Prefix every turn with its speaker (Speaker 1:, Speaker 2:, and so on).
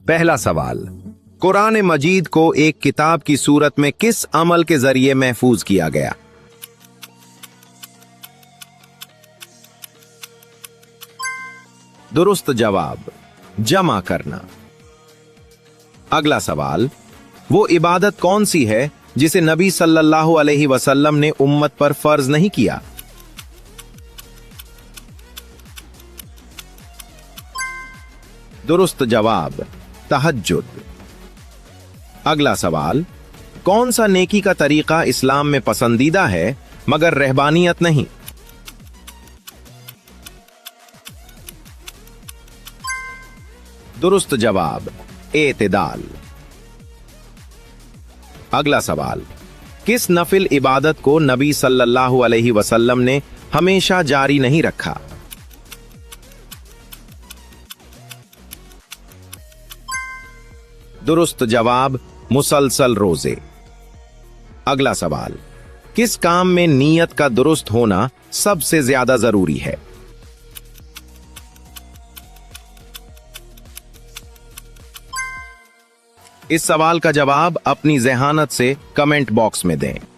Speaker 1: पहला सवाल, कुरान मजीद को एक किताब की सूरत में किस अमल के जरिए महफूज किया गया? दुरुस्त जवाब, जमा करना। अगला सवाल, वो इबादत कौन सी है जिसे नबी सल्लल्लाहु अलैहि वसल्लम ने उम्मत पर फर्ज नहीं किया? दुरुस्त जवाब, तहज्जुद। अगला सवाल, कौन सा नेकी का तरीका इस्लाम में पसंदीदा है मगर रहबानियत नहीं? दुरुस्त जवाब, एतदाल। अगला सवाल, किस नफिल इबादत को नबी सल्लल्लाहु अलैहि वसल्लम ने हमेशा जारी नहीं रखा? दुरुस्त जवाब, मुसलसल रोजे। अगला सवाल, किस काम में नीयत का दुरुस्त होना सबसे ज्यादा जरूरी है? इस सवाल का जवाब अपनी ज़हानत से कमेंट बॉक्स में दें।